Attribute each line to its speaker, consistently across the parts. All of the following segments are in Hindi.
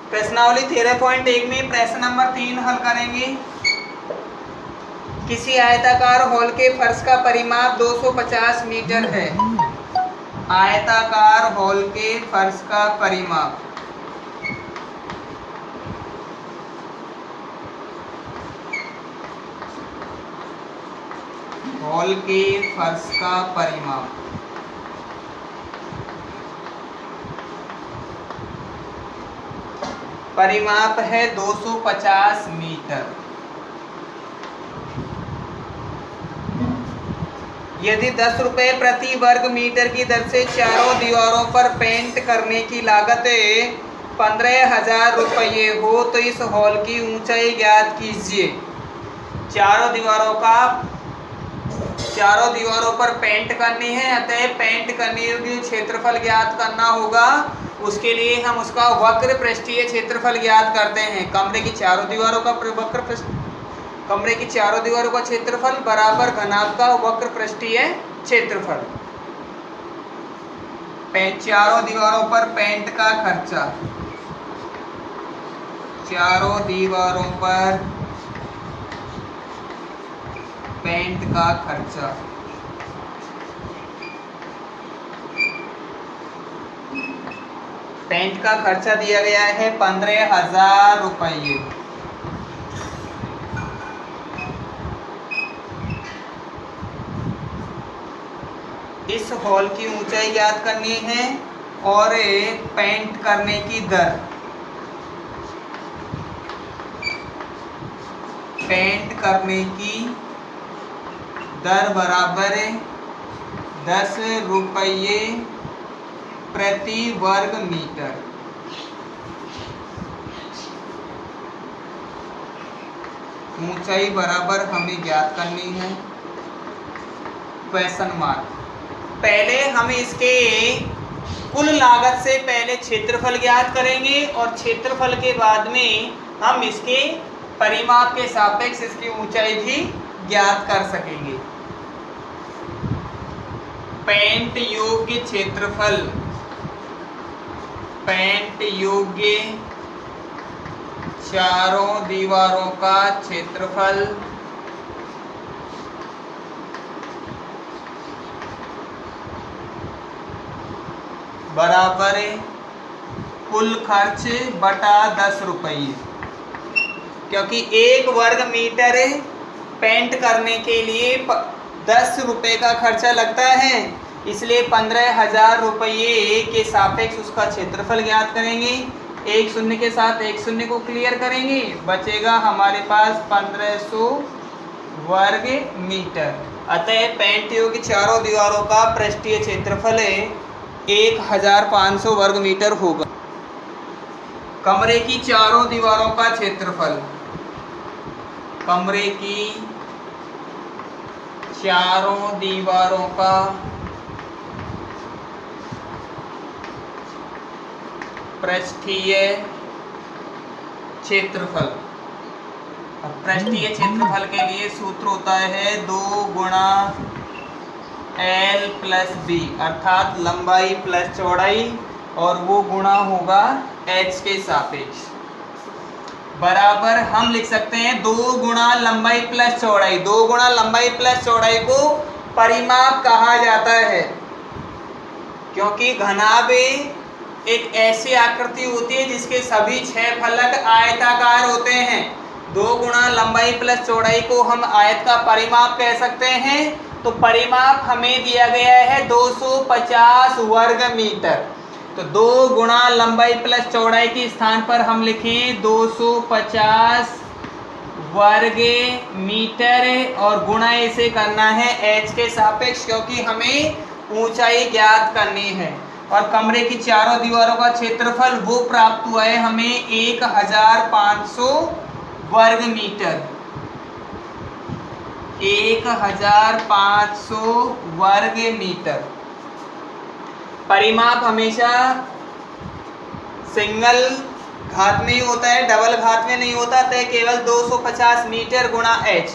Speaker 1: प्रश्नावली 13.1 में प्रश्न नंबर 3 हल करेंगे। किसी आयताकार हॉल के फर्श का परिमाप 250 मीटर है। आयताकार हॉल के फर्श का परिमाप हॉल के फर्श का परिमाप है 250 मीटर। यदि 10 रुपये प्रति वर्ग मीटर की दर से चारों दीवारों पर पेंट करने की लागत 15,000 रुपये हो तो इस हॉल की ऊंचाई ज्ञात कीजिए। चारों दीवारों पर पेंट करनी है, अतः पेंट करने योग्य क्षेत्रफल ज्ञात करना होगा। उसके लिए हम उसका वक्र पृष्ठीय क्षेत्रफल ज्ञात करते हैं। कमरे की चारों दीवारों का क्षेत्रफल बराबर घनाभ का वक्र पृष्ठीय क्षेत्रफल। चारों दीवारों पर पेंट का खर्चा, चारों दीवारों पर पेंट का खर्चा दिया गया है 15,000 रुपये। इस हॉल की ऊंचाई ज्ञात करनी है और पेंट करने की दर, बराबर 10 रुपये प्रति वर्ग मीटर। ऊंचाई बराबर हमें ज्ञात करनी है। Question mark. पहले हम इसके कुल लागत से पहले क्षेत्रफल ज्ञात करेंगे और क्षेत्रफल के बाद में हम इसके परिमाप के सापेक्ष इसकी ऊंचाई भी ज्ञात कर सकेंगे। पेंट योग्य क्षेत्रफल, चारों दीवारों का क्षेत्रफल बराबर कुल खर्च बटा 10 रुपये। क्योंकि 1 वर्ग मीटर पेंट करने के लिए 10 रुपये का खर्चा लगता है, इसलिए 15,000 रुपये के सापेक्ष उसका क्षेत्रफल ज्ञात करेंगे। एक शून्य के साथ एक शून्य को क्लियर करेंगे, बचेगा हमारे पास 1500 वर्ग मीटर। अतः पेंट योग्य चारों दीवारों का पृष्ठीय क्षेत्रफल 1500 वर्ग मीटर होगा। कमरे की चारों दीवारों का क्षेत्रफल, कमरे की चारों दीवारों का पृष्ठीय क्षेत्रफल। पृष्ठीय क्षेत्रफल के लिए सूत्र होता है 2 गुणा L प्लस B, अर्थात लंबाई प्लस चौड़ाई, और वो गुणा होगा h के सापेक्ष। बराबर हम लिख सकते हैं 2 गुणा लंबाई प्लस चौड़ाई। 2 गुणा लंबाई प्लस चौड़ाई को परिमाप कहा जाता है, क्योंकि घनाभ एक ऐसी आकृति होती है जिसके सभी 6 फलक आयताकार होते हैं। 2 गुणा लंबाई प्लस चौड़ाई को हम आयत का परिमाप कह सकते हैं। तो परिमाप हमें दिया गया है 250 वर्ग मीटर। तो 2 गुणा लंबाई प्लस चौड़ाई के स्थान पर हम लिखें 250 वर्ग मीटर और गुणा इसे करना है h के सापेक्ष, क्योंकि हमें ऊंचाई ज्ञात करनी है। और कमरे की चारों दीवारों का क्षेत्रफल वो प्राप्त हुआ है हमें 1500 वर्ग मीटर। 1500 वर्ग मीटर। परिमाप हमेशा सिंगल घात में ही होता है, डबल घात में नहीं होता। तो केवल 250 मीटर गुणा h।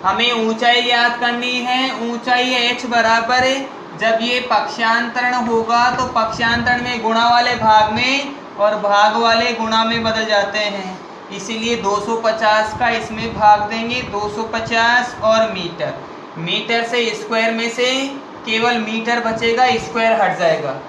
Speaker 1: हमें ऊंचाई याद करनी है। ऊंचाई h बराबर जब ये पक्षांतरण होगा तो पक्षांतरण में गुणा वाले भाग में और भाग वाले गुणा में बदल जाते हैं, इसीलिए 250 का इसमें भाग देंगे, 250 और मीटर, मीटर से स्क्वायर में से केवल मीटर बचेगा, स्क्वायर हट जाएगा।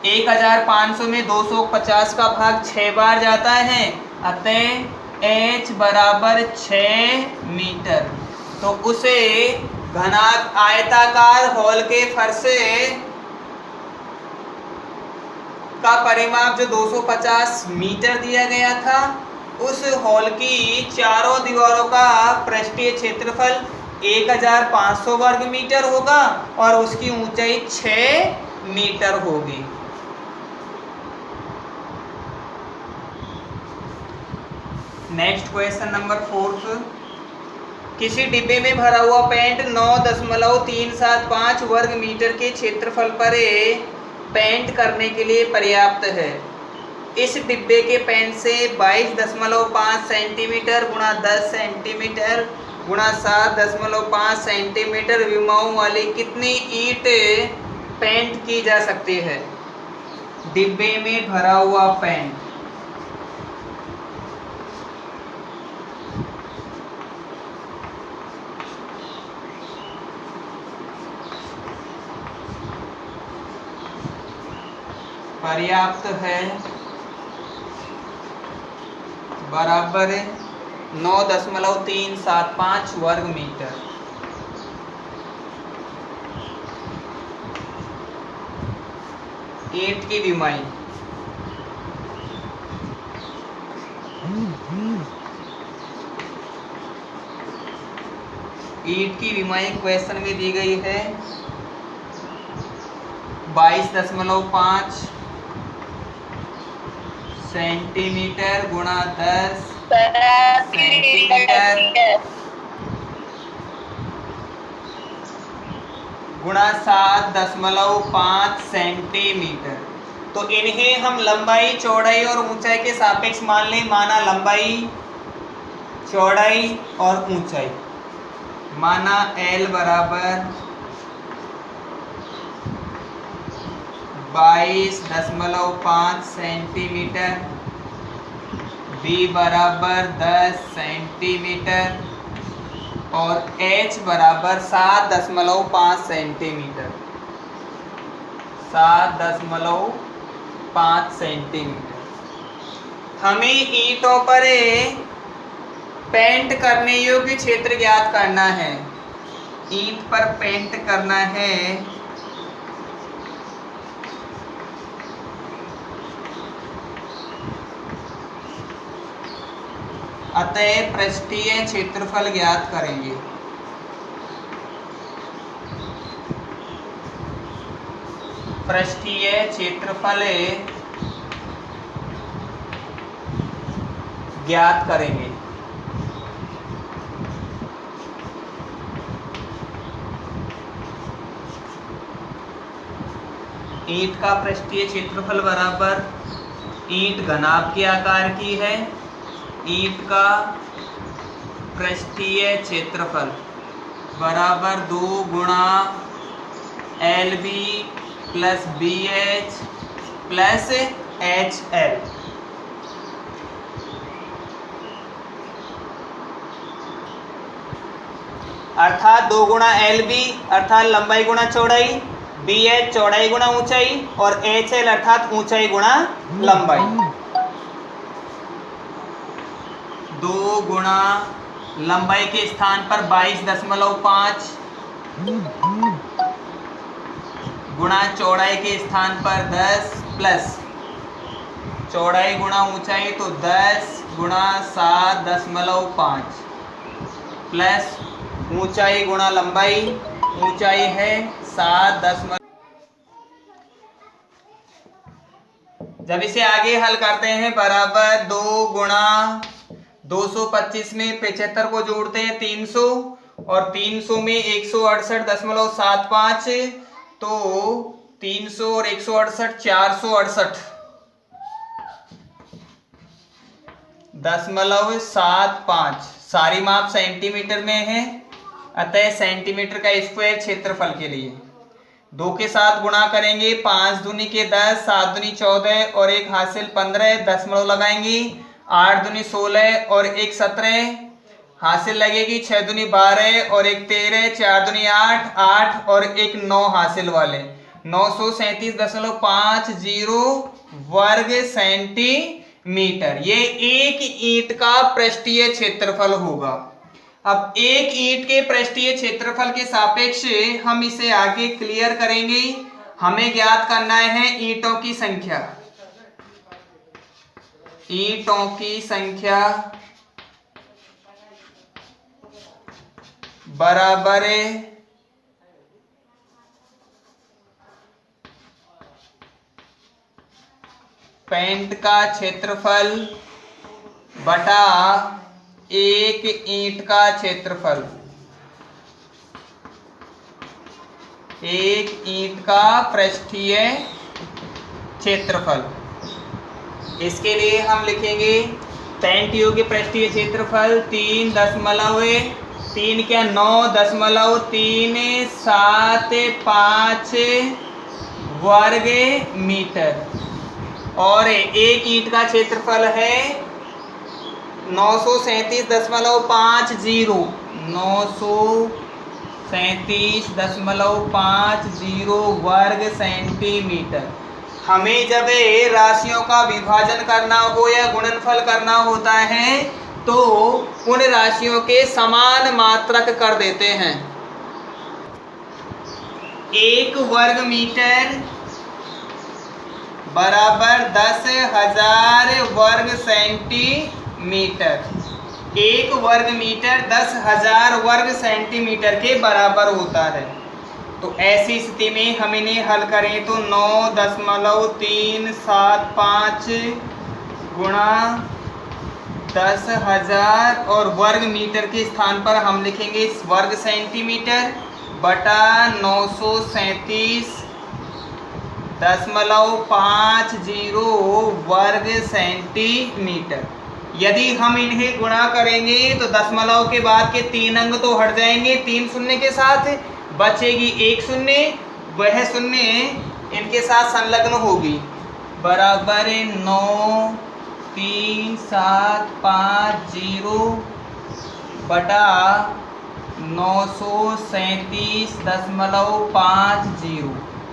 Speaker 1: 1500 में 250 का भाग 6 बार जाता है, अतः h बराबर 6 मीटर। तो उसे घनाक आयताकार हॉल के फर्श का परिमाप जो 250 मीटर दिया गया था, उस हॉल की चारों दीवारों का पृष्ठीय क्षेत्रफल 1500 वर्ग मीटर होगा और उसकी ऊंचाई 6 मीटर होगी। Next question number 4। किसी डिब्बे में भरा हुआ पेंट 9.375 वर्ग मीटर के क्षेत्रफल पर पेंट करने के लिए पर्याप्त है। इस डिब्बे के पेंट से 22.5 सेंटीमीटर गुणा 10 सेंटीमीटर गुणा 7.5 सेंटीमीटर विमाओं वाली कितनी ईंट पेंट की जा सकती है। डिब्बे में भरा हुआ पेंट, पर्याप्त है बराबर 9.375 वर्ग मीटर। ईंट की विमाई, ईंट की विमाई क्वेश्चन में दी गई है 22.5 सेंटीमीटर गुणा 10 सेंटीमीटर गुणा 7.5 सेंटीमीटर। तो इन्हें हम लंबाई, चौड़ाई और ऊंचाई के सापेक्ष मान लें। माना लंबाई, चौड़ाई और ऊंचाई, माना L बराबर 22.5 सेंटीमीटर, B बराबर 10 सेंटीमीटर और H बराबर 7.5 सेंटीमीटर, 7.5 सेंटीमीटर। हमें ईंटों पर पेंट करने योग्य क्षेत्र ज्ञात करना है। ईंट पर पेंट करना है, अतः पृष्ठीय क्षेत्रफल ज्ञात करेंगे। पृष्ठीय क्षेत्रफल ज्ञात करेंगे। ईंट का पृष्ठीय क्षेत्रफल बराबर, ईंट घनाभ के आकार की है, ईंट का पृष्ठीय क्षेत्रफल बराबर 2 गुणा LB plus BH plus HL। अर्थात 2 गुणा LB अर्थात लंबाई गुणा चौड़ाई, BH चौड़ाई गुणा ऊंचाई और HL अर्थात ऊंचाई गुणा लंबाई। 2 गुणा लंबाई के स्थान पर 22.5 गुणा चौड़ाई के स्थान पर 10 प्लस चौड़ाई गुणा ऊंचाई तो 10 गुणा 7.5 प्लस ऊंचाई गुणा लंबाई, ऊंचाई है 7. जब इसे आगे हल करते हैं बराबर 2 गुणा 225 में 75 को जोड़ते हैं 300 और 300 में 168.75, तो 300 और 168 468.75। सारी माप सेंटीमीटर में है, अतः सेंटीमीटर का स्क्वायर क्षेत्रफल के लिए 2 के साथ गुणा करेंगे, 5 दूनी के 10, 7 दूनी 14 और 1 हासिल 15, दशमलव लगाएंगे, 8 दूनी 16 और 1 17 हासिल लगेगी, 6 दूनी 12 और 1 13, 4 दूनी 8, 8 और 1 9 हासिल वाले 937.50 वर्ग सेंटीमीटर। ये एक ईंट का पृष्ठीय क्षेत्रफल होगा। अब एक ईंट के पृष्ठीय क्षेत्रफल के सापेक्ष हम इसे आगे क्लियर करेंगे। हमें ज्ञात करना है ईंटों की संख्या। ईंटों की संख्या बराबर पेंट का क्षेत्रफल बटा एक ईंट का क्षेत्रफल। एक ईंट का पृष्ठीय क्षेत्रफल। इसके लिए हम लिखेंगे पेंट योग्य पृष्ठीय क्षेत्रफल 3 क्या 9.375 वर्ग मीटर और एक ईंट का क्षेत्रफल है 937.50 वर्ग सेंटीमीटर। हमें जब राशियों का विभाजन करना हो या गुणनफल करना होता है तो उन राशियों के समान मात्रक कर देते हैं। 1 वर्ग मीटर बराबर 10,000 वर्ग सेंटीमीटर। 1 वर्ग मीटर 10,000 वर्ग सेंटीमीटर के बराबर होता है। तो ऐसी स्थिति में हम इन्हें हल करें तो 9.375 गुणा 10,000 और वर्ग मीटर के स्थान पर हम लिखेंगे वर्ग सेंटीमीटर बटा 937.50 वर्ग सेंटीमीटर। यदि हम इन्हें गुणा करेंगे तो दशमलव के बाद के 3 अंक तो हट जाएंगे, 3 शून्य के साथ बचेगी 1 शून्य, वह शून्य इनके साथ संलग्न होगी बराबर 93750 बटा 937.50।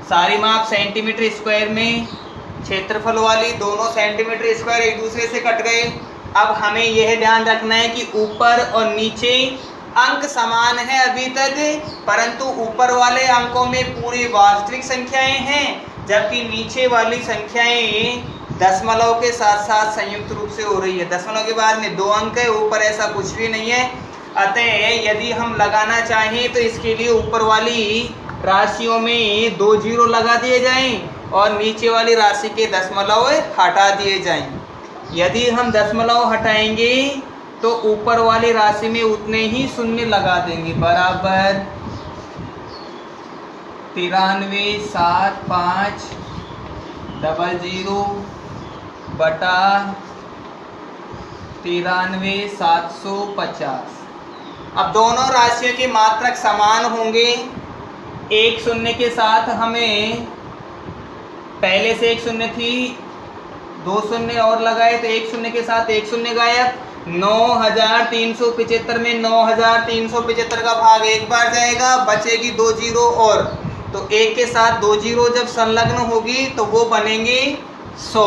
Speaker 1: सारी माप सेंटीमीटर स्क्वायर में, क्षेत्रफल वाली दोनों सेंटीमीटर स्क्वायर एक दूसरे से कट गए। अब हमें यह ध्यान रखना है कि ऊपर और नीचे अंक समान है अभी तक, परंतु ऊपर वाले अंकों में पूरी वास्तविक संख्याएं हैं, जबकि नीचे वाली संख्याएं दशमलव के साथ साथ संयुक्त रूप से हो रही है। दशमलव के बाद में 2 अंक है, ऊपर ऐसा कुछ भी नहीं है। अतः यदि हम लगाना चाहें तो इसके लिए ऊपर वाली राशियों में 2 जीरो लगा दिए जाएं और नीचे वाली राशि के दशमलव हटा दिए जाएं। यदि हम दशमलव हटाएंगे तो ऊपर वाली राशि में उतने ही शून्य लगा देंगे बराबर 93,7500 बटा 93,750। अब दोनों राशियों के मात्रक समान होंगे। एक शून्य के साथ हमें पहले से 1 शून्य थी, 2 शून्य और लगाए तो 1 शून्य के साथ 1 शून्य गायब। 9,375 में 9,375 का भाग एक बार जाएगा, बचेगी 2 जीरो और, तो एक के साथ 2 जीरो जब संलग्न होगी तो वो बनेंगे 100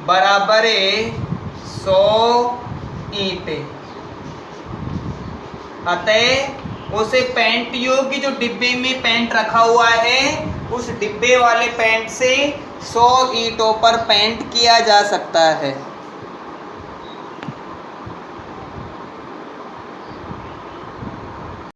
Speaker 1: बराबर 100 ईंटें। अतः उसे पेंट योग्य जो डिब्बे में पेंट रखा हुआ है उस डिब्बे वाले पेंट से 100 ईंटों पर पेंट किया जा सकता है।